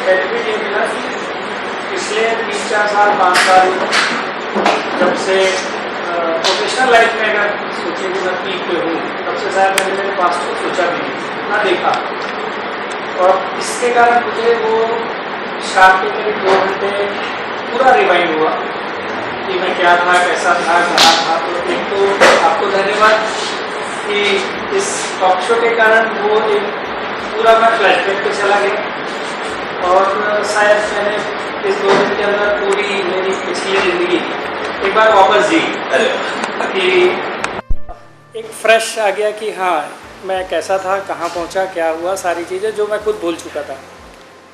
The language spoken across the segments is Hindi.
बेनिफिट ये मिला कि पिछले 3-4 साल 5 साल जब से प्रोफेशनल लाइफ में अगर सोचिए कि मैं पीक पे हूँ, तब से शायद मैंने मेरे पास को सोचा भी नहीं, ना देखा। और इसके कारण मुझे वो शाम के करीब 2 घंटे पूरा रिवाइंड हुआ कि मैं क्या था, कैसा था, कहाँ था। तो एक तो आपको धन्यवाद कि इस टॉक शो के कारण वो एक पूरा मैं फ्लैशबैक पे चला गया और शायद मैंने इस 2 दिन के अंदर पूरी मेरी पिछली ज़िंदगी एक बार वापस जी कि एक फ्रेश आ गया कि हाँ मैं कैसा था, कहाँ पहुँचा, क्या हुआ, सारी चीज़ें जो मैं खुद भूल चुका था।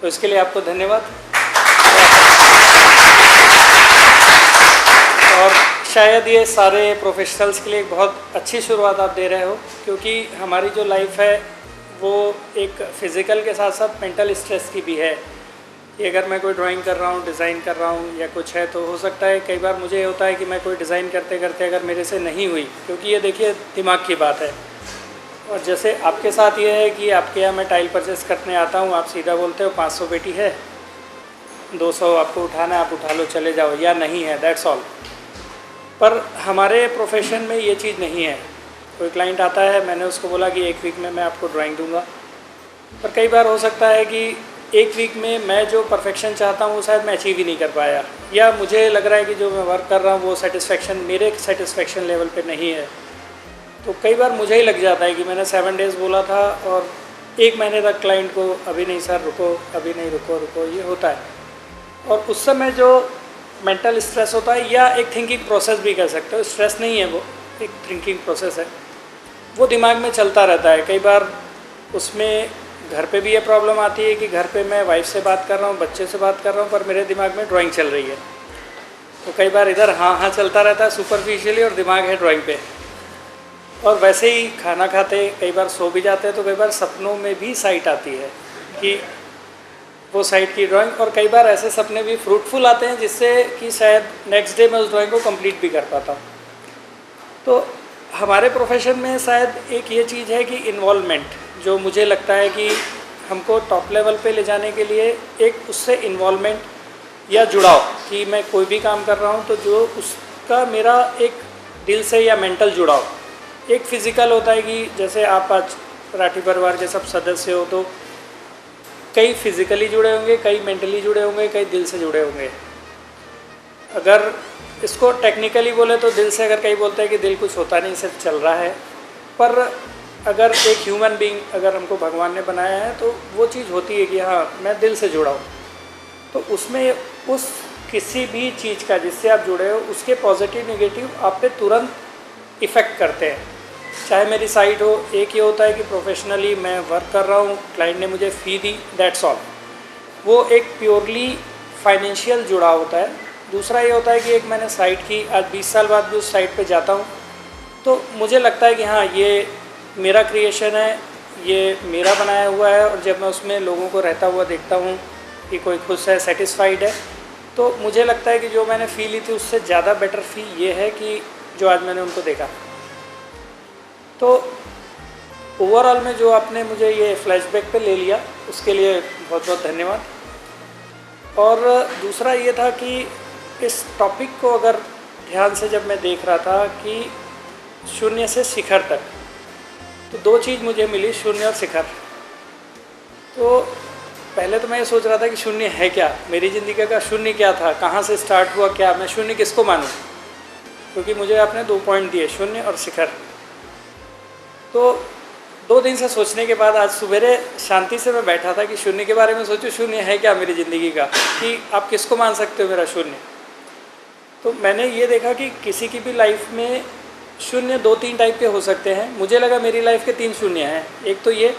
तो इसके लिए आपको धन्यवाद। और शायद ये सारे प्रोफेशनल्स के लिए एक बहुत अच्छी शुरुआत आप दे रहे हो, क्योंकि हमारी जो लाइफ है वो एक फ़िज़िकल के साथ साथ मेंटल स्ट्रेस की भी है कि अगर मैं कोई ड्राइंग कर रहा हूँ, डिज़ाइन कर रहा हूँ या कुछ है, तो हो सकता है कई बार मुझे होता है कि मैं कोई डिज़ाइन करते करते अगर मेरे से नहीं हुई, क्योंकि ये देखिए दिमाग की बात है। और जैसे आपके साथ ये है कि आपके यहाँ मैं टाइल परचेस करने आता हूँ, आप सीधा बोलते हो 500 पेटी है, 200 आपको उठाना है, आप उठा लो चले जाओ, या नहीं है, दैट्स ऑल। पर हमारे प्रोफेशन में ये चीज़ नहीं है। कोई क्लाइंट आता है, मैंने उसको बोला कि 1 वीक में मैं आपको ड्राइंग दूंगा, पर कई बार हो सकता है कि 1 वीक में मैं जो परफेक्शन चाहता हूँ शायद मैं अचीव ही नहीं कर पाया, या मुझे लग रहा है कि जो मैं वर्क कर रहा हूँ वो सेटिस्फेक्शन मेरे सेटिस्फेक्शन लेवल पे नहीं है। तो कई बार मुझे ही लग जाता है कि मैंने 7 डेज़ बोला था और 1 महीने तक क्लाइंट को अभी नहीं सर रुको, अभी नहीं, रुको रुको, ये होता है। और उस समय जो मेंटल स्ट्रेस होता है, या एक थिंकिंग प्रोसेस भी कह सकते हो, स्ट्रेस नहीं है वो, एक थिंकिंग प्रोसेस है, वो दिमाग में चलता रहता है। कई बार उसमें घर पे भी ये प्रॉब्लम आती है कि घर पे मैं वाइफ से बात कर रहा हूँ, बच्चे से बात कर रहा हूँ, पर मेरे दिमाग में ड्राइंग चल रही है। तो कई बार इधर हाँ हाँ चलता रहता है सुपरफिशियली और दिमाग है ड्राइंग पे। और वैसे ही खाना खाते कई बार सो भी जाते हैं, तो कई बार सपनों में भी साइट आती है कि वो साइट की ड्राइंग, और कई बार ऐसे सपने भी फ्रूटफुल आते हैं जिससे कि शायद नेक्स्ट डे मैं उस ड्राइंग को कंप्लीट भी कर पाता हूँ। तो हमारे प्रोफेशन में शायद एक ये चीज़ है कि इन्वॉल्वमेंट, जो मुझे लगता है कि हमको टॉप लेवल पे ले जाने के लिए एक उससे इन्वॉल्वमेंट या जुड़ाव, कि मैं कोई भी काम कर रहा हूँ तो जो उसका मेरा एक दिल से या मेंटल जुड़ाव, एक फ़िज़िकल होता है कि जैसे आप आज राठी परिवार के सब सदस्य हो, तो कई फिज़िकली जुड़े होंगे, कई मेंटली जुड़े होंगे, कई दिल से जुड़े होंगे। अगर इसको टेक्निकली बोले तो दिल से, अगर कई बोलते हैं कि दिल कुछ होता नहीं, सिर्फ चल रहा है, पर अगर एक ह्यूमन बीइंग अगर हमको भगवान ने बनाया है तो वो चीज़ होती है कि हाँ मैं दिल से जुड़ा हूँ। तो उसमें उस किसी भी चीज़ का जिससे आप जुड़े हो, उसके पॉजिटिव नेगेटिव आप पे तुरंत इफ़ेक्ट करते हैं। चाहे मेरी साइड हो, एक ये होता है कि प्रोफेशनली मैं वर्क कर रहा हूँ, क्लाइंट ने मुझे फ़ी दी, दैट्स ऑल, वो एक प्योरली फाइनेंशियल जुड़ा होता है। दूसरा ये होता है कि एक मैंने साइट की, आज 20 साल बाद भी उस साइट पे जाता हूँ तो मुझे लगता है कि हाँ ये मेरा क्रिएशन है, ये मेरा बनाया हुआ है, और जब मैं उसमें लोगों को रहता हुआ देखता हूँ कि कोई खुश है, सेटिस्फाइड है, तो मुझे लगता है कि जो मैंने फ़ी ली थी उससे ज़्यादा बेटर फ़ी ये है कि जो आज मैंने उनको देखा। तो ओवरऑल में जो आपने मुझे ये फ्लैशबैक पे ले लिया, उसके लिए बहुत बहुत धन्यवाद। और दूसरा ये था कि इस टॉपिक को अगर ध्यान से जब मैं देख रहा था कि शून्य से शिखर तक, तो 2 चीज़ मुझे मिली, शून्य और शिखर। तो पहले तो मैं ये सोच रहा था कि शून्य है क्या, मेरी ज़िंदगी का शून्य क्या था, कहाँ से स्टार्ट हुआ, क्या मैं शून्य किसको मानूं, क्योंकि मुझे आपने 2 पॉइंट दिए, शून्य और शिखर। तो 2 दिन से सोचने के बाद आज सवेरे शांति से मैं बैठा था कि शून्य के बारे में सोचूं, शून्य है क्या मेरी ज़िंदगी का, कि आप किसको मान सकते हो मेरा शून्य। तो मैंने ये देखा कि किसी की भी लाइफ में शून्य 2-3 टाइप के हो सकते हैं। मुझे लगा मेरी लाइफ के 3 शून्य हैं। एक तो ये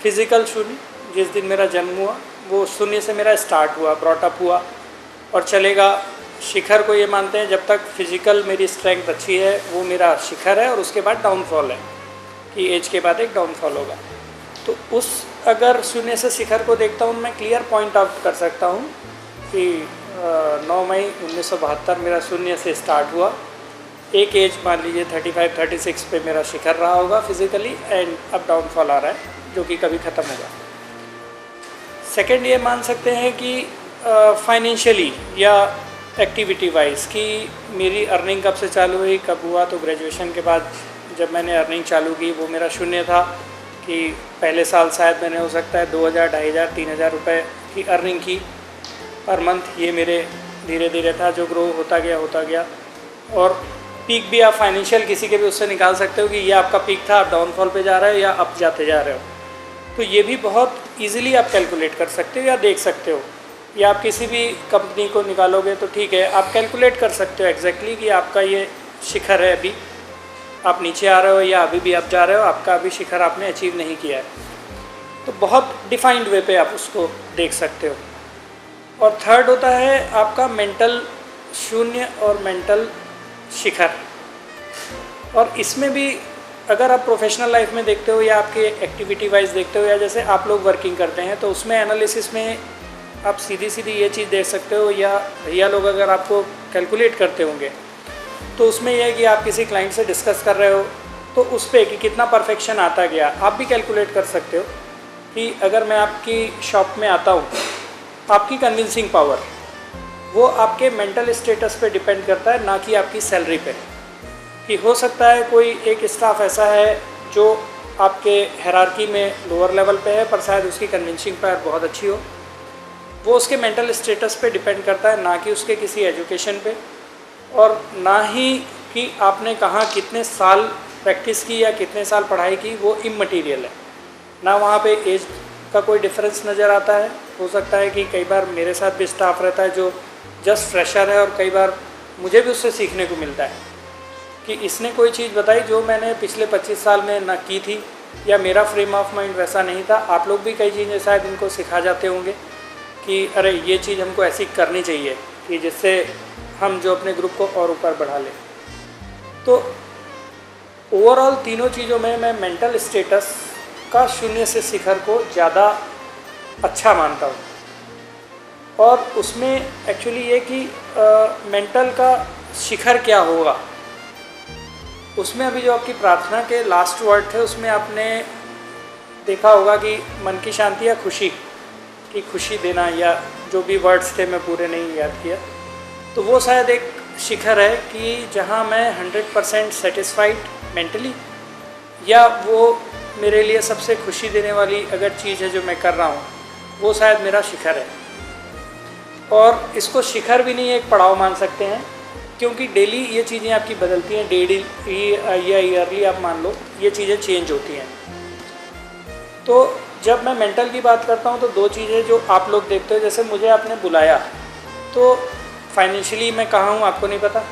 फिज़िकल शून्य, जिस दिन मेरा जन्म हुआ वो शून्य से मेरा स्टार्ट हुआ, ब्रॉटअप हुआ और चलेगा। शिखर को ये मानते हैं जब तक फिज़िकल मेरी स्ट्रेंथ अच्छी है वो मेरा शिखर है, और उसके बाद डाउनफॉल है कि एज के बाद एक डाउनफॉल होगा। तो उस अगर शून्य से शिखर को देखता हूँ, मैं क्लियर पॉइंट आउट कर सकता हूँ कि 9 मई 1972 मेरा शून्य से स्टार्ट हुआ। एक एज मान लीजिए 35-36 पे मेरा शिखर रहा होगा फिज़िकली, एंड अब डाउनफॉल आ रहा है जो कि कभी ख़त्म होगा। सेकंड ये मान सकते हैं कि फाइनेंशियली या एक्टिविटी वाइज कि मेरी अर्निंग कब से चालू हुई, कब हुआ। तो ग्रेजुएशन के बाद जब मैंने अर्निंग चालू की वो मेरा शून्य था कि पहले साल शायद मैंने हो सकता है 2000, 2500, 3000 रुपये की अर्निंग की पर मंथ। ये मेरे धीरे धीरे था जो ग्रो होता गया। और पीक भी आप फाइनेंशियल किसी के भी उससे निकाल सकते हो कि ये आपका पीक था, आप डाउनफॉल पे जा रहे हो या अप जाते जा रहे हो। तो ये भी बहुत इजीली आप कैलकुलेट कर सकते हो या देख सकते हो, या आप किसी भी कंपनी को निकालोगे तो ठीक है, आप कैलकुलेट कर सकते हो एग्जैक्टली कि आपका ये शिखर है, अभी आप नीचे आ रहे हो या अभी भी आप जा रहे हो, आपका अभी शिखर आपने अचीव नहीं किया है। तो बहुत डिफाइंड वे पे आप उसको देख सकते हो। और थर्ड होता है आपका मेंटल शून्य और मेंटल शिखर। और इसमें भी अगर आप प्रोफेशनल लाइफ में देखते हो या आपके एक्टिविटी वाइज देखते हो या जैसे आप लोग वर्किंग करते हैं, तो उसमें एनालिसिस में आप सीधी सीधी ये चीज़ देख सकते हो, या भैया लोग अगर आपको कैलकुलेट करते होंगे तो उसमें यह है कि आप किसी क्लाइंट से डिस्कस कर रहे हो तो उस पर कि कितना परफेक्शन आता गया आप भी कैलकुलेट कर सकते हो कि अगर मैं आपकी शॉप में आता हूँ, आपकी कन्विंसिंग पावर वो आपके मेंटल स्टेटस पे डिपेंड करता है, ना कि आपकी सैलरी पे। कि हो सकता है कोई एक स्टाफ ऐसा है जो आपके हायरार्की में लोअर लेवल पे है पर शायद उसकी कन्विंसिंग पावर बहुत अच्छी हो। वो उसके मेंटल स्टेटस पे डिपेंड करता है, ना कि उसके किसी एजुकेशन पे, और ना ही कि आपने कहाँ कितने साल प्रैक्टिस की या कितने साल पढ़ाई की, वो इममटीरियल है। ना वहाँ पे एज का कोई डिफरेंस नज़र आता है। हो सकता है कि कई बार मेरे साथ भी स्टाफ रहता है जो जस्ट फ्रेशर है और कई बार मुझे भी उससे सीखने को मिलता है कि इसने कोई चीज़ बताई जो मैंने पिछले 25 साल में ना की थी, या मेरा फ्रेम ऑफ माइंड वैसा नहीं था। आप लोग भी कई चीज़ें शायद इनको सिखा जाते होंगे कि अरे ये चीज़ हमको ऐसी करनी चाहिए कि जिससे हम जो अपने ग्रुप को और ऊपर बढ़ा लें। तो ओवरऑल तीनों चीज़ों में मैं मेंटल स्टेटस का शून्य से शिखर को ज़्यादा अच्छा मानता हूँ। और उसमें एक्चुअली ये कि मेंटल का शिखर क्या होगा, उसमें अभी जो आपकी प्रार्थना के लास्ट वर्ड थे उसमें आपने देखा होगा कि मन की शांति या खुशी की खुशी देना, या जो भी वर्ड्स थे मैं पूरे नहीं याद किया। तो वो शायद एक शिखर है कि जहाँ मैं 100% सेटिस्फाइड मेंटली, या वो मेरे लिए सबसे खुशी देने वाली अगर चीज़ है जो मैं कर रहा हूँ, वो शायद मेरा शिखर है। और इसको शिखर भी नहीं, एक पड़ाव मान सकते हैं, क्योंकि डेली ये चीज़ें आपकी बदलती हैं, डेली या ईयरली आप मान लो ये चीज़ें चेंज होती हैं। तो जब मैं मेंटल की बात करता हूँ तो दो चीज़ें जो आप लोग देखते हो, जैसे मुझे आपने बुलाया तो फाइनेंशियली मैं कहाँ हूँ आपको नहीं पता,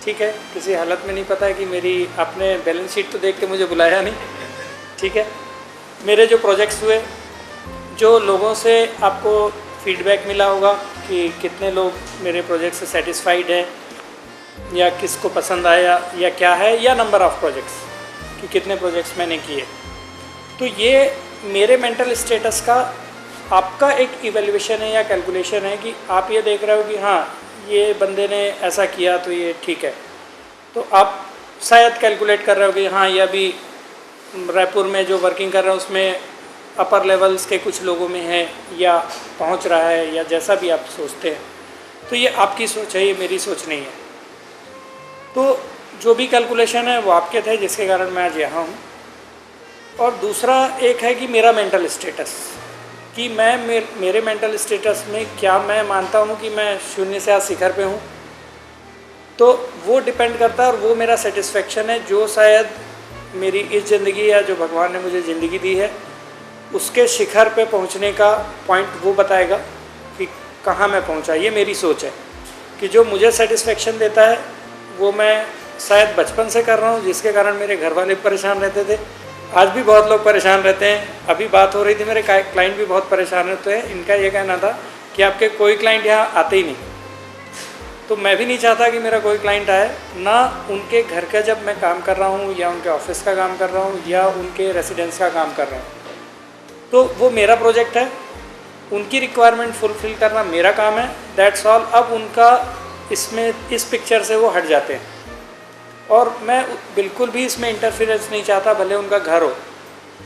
ठीक है, किसी हालत में नहीं पता है कि मेरी, आपने बैलेंस शीट तो देख के मुझे बुलाया नहीं, ठीक है। मेरे जो प्रोजेक्ट्स हुए, जो लोगों से आपको फीडबैक मिला होगा कि कितने लोग मेरे प्रोजेक्ट से सेटिस्फाइड हैं या किसको पसंद आया या क्या है, या नंबर ऑफ़ प्रोजेक्ट्स कि कितने प्रोजेक्ट्स मैंने किए, तो ये मेरे मेंटल स्टेटस का आपका एक इवैल्यूएशन है या कैलकुलेशन है कि आप ये देख रहे हो कि हाँ ये बंदे ने ऐसा किया तो ये ठीक है। तो आप शायद कैलकुलेट कर रहे हो कि हाँ ये अभी रायपुर में जो वर्किंग कर रहे हैं उसमें अपर लेवल्स के कुछ लोगों में है या पहुंच रहा है, या जैसा भी आप सोचते हैं। तो ये आपकी सोच है, ये मेरी सोच नहीं है। तो जो भी कैलकुलेशन है वो आपके थे जिसके कारण मैं आज यहाँ हूँ। और दूसरा एक है कि मेरा मेंटल स्टेटस, कि मैं मेरे मेंटल स्टेटस में क्या मैं मानता हूँ कि मैं शून्य से आज शिखर पे हूँ, तो वो डिपेंड करता है। और वो मेरा सेटिस्फेक्शन है जो शायद मेरी इस ज़िंदगी या जो भगवान ने मुझे ज़िंदगी दी है उसके शिखर पे पहुँचने का पॉइंट वो बताएगा कि कहाँ मैं पहुँचा। ये मेरी सोच है कि जो मुझे सेटिस्फेक्शन देता है वो मैं शायद बचपन से कर रहा हूँ, जिसके कारण मेरे घर वाले परेशान रहते थे, आज भी बहुत लोग परेशान रहते हैं। अभी बात हो रही थी, मेरे क्लाइंट भी बहुत परेशान रहते हैं। इनका ये कहना था कि आपके कोई क्लाइंट यहाँ आते ही नहीं। तो मैं भी नहीं चाहता कि मेरा कोई क्लाइंट आए, ना उनके घर का जब मैं काम कर रहा हूँ या उनके ऑफिस का काम कर रहा हूँ या उनके रेसिडेंस का काम कर रहा हूँ। तो वो मेरा प्रोजेक्ट है, उनकी रिक्वायरमेंट फुलफ़िल करना मेरा काम है, दैट्स ऑल। अब उनका इसमें इस पिक्चर से वो हट जाते हैं और मैं बिल्कुल भी इसमें इंटरफेरेंस नहीं चाहता, भले उनका घर हो।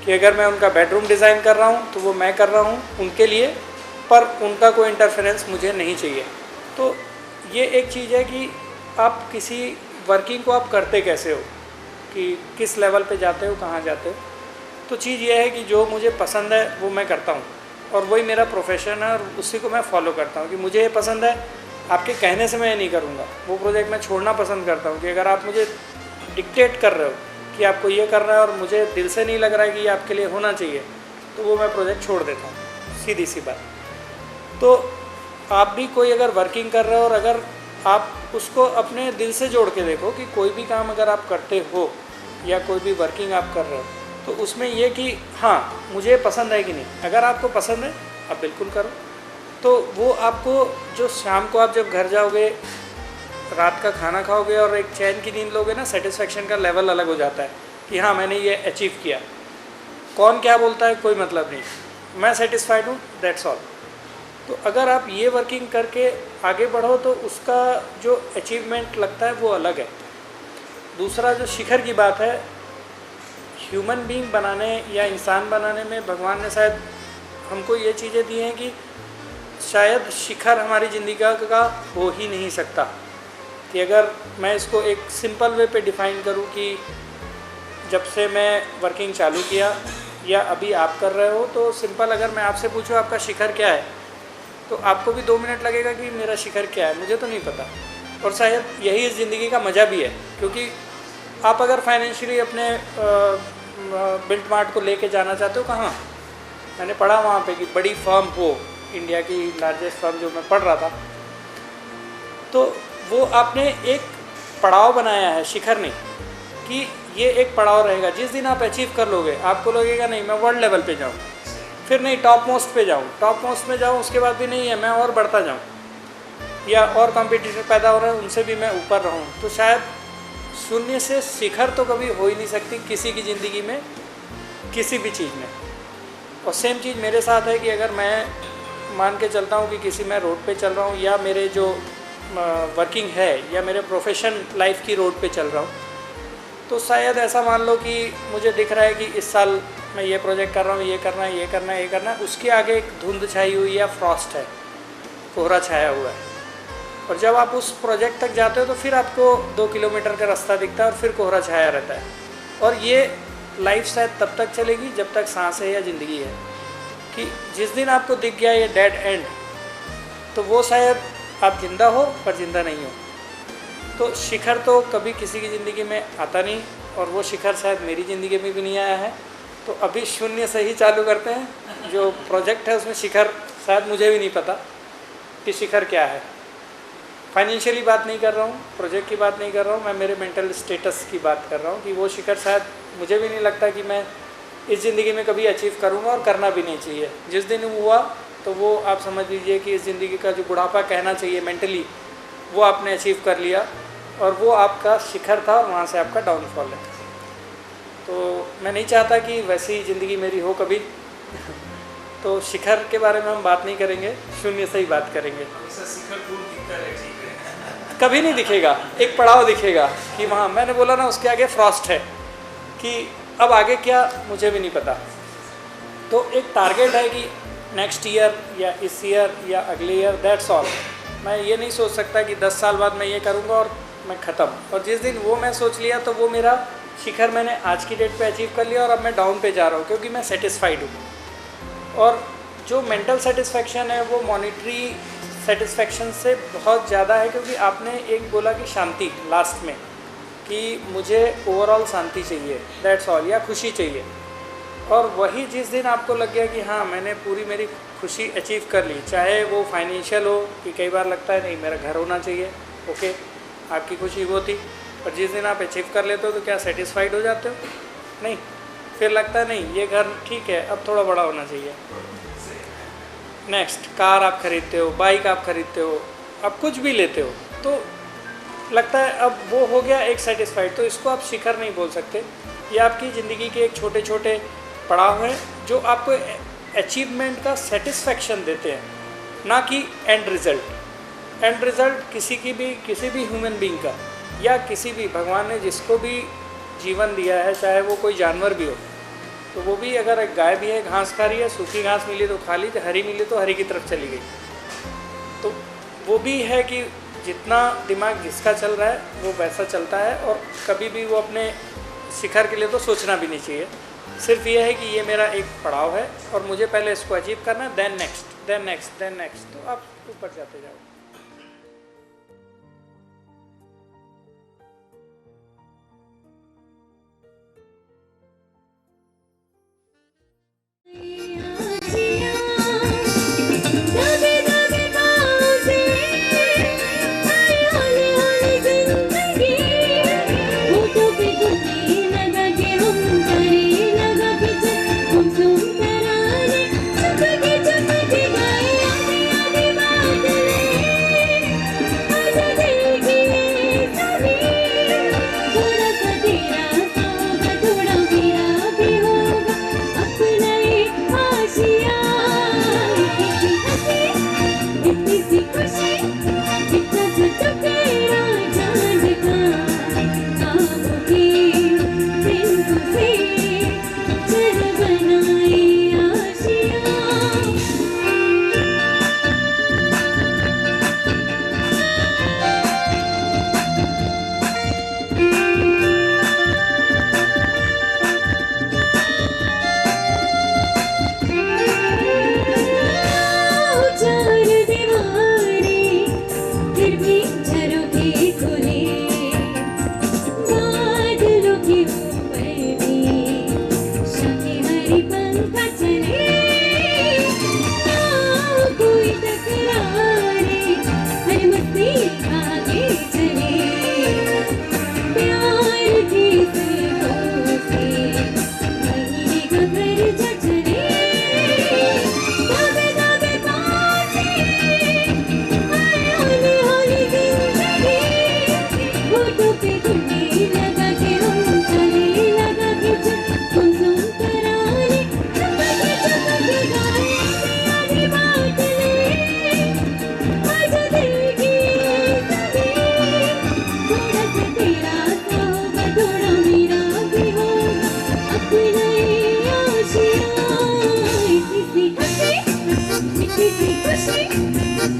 कि अगर मैं उनका बेडरूम डिज़ाइन कर रहा हूँ तो वो मैं कर रहा हूँ उनके लिए, पर उनका कोई इंटरफेरेंस मुझे नहीं चाहिए। तो ये एक चीज़ है कि आप किसी वर्किंग को आप करते कैसे हो, कि किस लेवल पे जाते हो, कहाँ जाते हो। तो चीज़ ये है कि जो मुझे पसंद है वो मैं करता हूँ, और वही मेरा प्रोफेशन है, और उसी को मैं फॉलो करता हूँ कि मुझे ये पसंद है, आपके कहने से मैं ये नहीं करूँगा। वो प्रोजेक्ट मैं छोड़ना पसंद करता हूँ कि अगर आप मुझे डिक्टेट कर रहे हो कि आपको ये करना है और मुझे दिल से नहीं लग रहा है कि ये आपके लिए होना चाहिए, तो वो मैं प्रोजेक्ट छोड़ देता हूँ, सीधी सी बात। तो आप भी कोई अगर वर्किंग कर रहे हो और अगर आप उसको अपने दिल से जोड़ के देखो कि कोई भी काम अगर आप करते हो या कोई भी वर्किंग आप कर रहे हो, तो उसमें ये कि हाँ मुझे पसंद है कि नहीं। अगर आपको पसंद है आप बिल्कुल करो। तो वो आपको जो शाम को आप जब घर जाओगे, रात का खाना खाओगे और एक चैन की नींद लोगे ना, सेटिस्फेक्शन का लेवल अलग हो जाता है कि हाँ मैंने ये अचीव किया। कौन क्या बोलता है कोई मतलब नहीं, मैं सेटिस्फाइड हूँ, दैट्स ऑल। तो अगर आप ये वर्किंग करके आगे बढ़ो तो उसका जो अचीवमेंट लगता है वो अलग है। दूसरा जो शिखर की बात है, ह्यूमन बीइंग बनाने या इंसान बनाने में भगवान ने शायद हमको ये चीज़ें दी हैं कि शायद शिखर हमारी ज़िंदगी का हो ही नहीं सकता। कि अगर मैं इसको एक सिंपल वे पे डिफ़ाइन करूँ कि जब से मैं वर्किंग चालू किया या अभी आप कर रहे हो, तो सिंपल अगर मैं आपसे पूछूँ आपका शिखर क्या है, तो आपको भी 2 मिनट लगेगा कि मेरा शिखर क्या है, मुझे तो नहीं पता। और शायद यही इस ज़िंदगी का मज़ा भी है, क्योंकि आप अगर फाइनेंशियली अपने बिल्ट मार्ट को लेके जाना चाहते हो, कहाँ मैंने पढ़ा वहाँ पे कि बड़ी फर्म हो, इंडिया की लार्जेस्ट फर्म जो मैं पढ़ रहा था, तो वो आपने एक पड़ाव बनाया है, शिखर नहीं, कि ये एक पड़ाव रहेगा। जिस दिन आप अचीव कर लोगे आपको लगेगा नहीं मैं वर्ल्ड लेवल पे जाऊँ, फिर नहीं टॉप मोस्ट पे जाऊँ, टॉप मोस्ट में जाऊँ उसके बाद भी नहीं है मैं और बढ़ता जाऊँ, या और कंपटीशन पैदा हो रहा है उनसे भी मैं ऊपर रहूँ। तो शायद शून्य से शिखर तो कभी हो ही नहीं सकती किसी की ज़िंदगी में, किसी भी चीज़ में। और सेम चीज़ मेरे साथ है कि अगर मैं मान के चलता हूँ कि किसी मैं रोड पे चल रहा हूँ, या मेरे जो वर्किंग है या मेरे प्रोफेशन लाइफ की रोड पे चल रहा हूँ, तो शायद ऐसा मान लो कि मुझे दिख रहा है कि इस साल मैं ये प्रोजेक्ट कर रहा हूँ, ये करना है, ये करना है, ये करना है, उसके आगे एक धुंध छाई हुई है, फ्रॉस्ट है, कोहरा छाया हुआ है। और जब आप उस प्रोजेक्ट तक जाते हो तो फिर आपको 2 किलोमीटर का रास्ता दिखता है और फिर कोहरा छाया रहता है। और ये लाइफ शायद तब तक चलेगी जब तक सांस है या ज़िंदगी है, कि जिस दिन आपको दिख गया ये डेड एंड, तो वो शायद आप जिंदा हो पर जिंदा नहीं हो। तो शिखर तो कभी किसी की ज़िंदगी में आता नहीं, और वो शिखर शायद मेरी ज़िंदगी में भी नहीं आया है। तो अभी शून्य से ही चालू करते हैं। जो प्रोजेक्ट है उसमें शिखर शायद मुझे भी नहीं पता कि शिखर क्या है। फाइनेंशियली बात नहीं कर रहा हूँ, प्रोजेक्ट की बात नहीं कर रहा हूँ, मैं मेरे मेंटल स्टेटस की बात कर रहा हूँ कि वो शिखर शायद मुझे भी नहीं लगता कि मैं इस ज़िंदगी में कभी अचीव करूँगा, और करना भी नहीं चाहिए। जिस दिन हुआ तो वो आप समझ लीजिए कि इस ज़िंदगी का जो बुढ़ापा कहना चाहिए मेंटली, वो आपने अचीव कर लिया, और वो आपका शिखर था और वहाँ से आपका डाउनफॉल है। तो मैं नहीं चाहता कि वैसी ज़िंदगी मेरी हो कभी। तो शिखर के बारे में हम बात नहीं करेंगे, शून्य से ही बात करेंगे। शिखर दूर दिखता है, ठीक है, कभी नहीं दिखेगा, एक पड़ाव दिखेगा कि वहाँ मैंने बोला ना उसके आगे फ्रॉस्ट है, कि अब आगे क्या मुझे भी नहीं पता। तो एक टारगेट है कि नेक्स्ट ईयर या इस ईयर या अगले ईयर, दैट्स ऑल। मैं ये नहीं सोच सकता कि 10 साल बाद मैं ये करूँगा और मैं ख़त्म। और जिस दिन वो मैं सोच लिया तो वो मेरा शिखर मैंने आज की डेट पे अचीव कर लिया, और अब मैं डाउन पे जा रहा हूँ क्योंकि मैं सेटिस्फाइड हूँ। और जो मेंटल सेटिस्फेक्शन है वो मॉनिटरी सेटिस्फेक्शन से बहुत ज़्यादा है, क्योंकि आपने एक बोला कि शांति लास्ट में, कि मुझे ओवरऑल शांति चाहिए, दैट्स ऑल, या खुशी चाहिए। और वही जिस दिन आपको लग गया कि हाँ मैंने पूरी मेरी खुशी अचीव कर ली, चाहे वो फाइनेंशियल हो, कि कई बार लगता है नहीं मेरा घर होना चाहिए, ओके आपकी खुशी वो थी, और जिस दिन आप अचीव कर लेते हो तो क्या सेटिस्फाइड हो जाते हो? नहीं, फिर लगता है नहीं ये घर ठीक है, अब थोड़ा बड़ा होना चाहिए। नेक्स्ट कार आप खरीदते हो, बाइक आप खरीदते हो, आप कुछ भी लेते हो, तो लगता है अब वो हो गया एक सेटिस्फाइड। तो इसको आप शिखर नहीं बोल सकते। ये आपकी ज़िंदगी के एक छोटे छोटे पड़ाव हैं जो आपको अचीवमेंट का सेटिस्फेक्शन देते हैं, ना कि एंड रिज़ल्ट। एंड रिज़ल्ट किसी भी ह्यूमन बीइंग का, या किसी भी भगवान ने जिसको भी जीवन दिया है, चाहे वो कोई जानवर भी हो, तो वो भी अगर एक गाय भी है घास खा रही है, सूखी घास मिली तो खा ली, तो हरी मिली तो हरी की तरफ चली गई। तो वो भी है कि जितना दिमाग जिसका चल रहा है वो वैसा चलता है, और कभी भी वो अपने शिखर के लिए तो सोचना भी नहीं चाहिए। सिर्फ ये है कि ये मेरा एक पड़ाव है और मुझे पहले इसको अचीव करना है, then next, then next, then next, तो आप ऊपर जाते जाओ।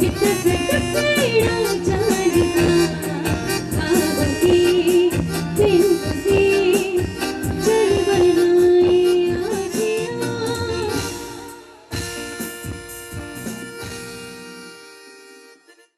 It's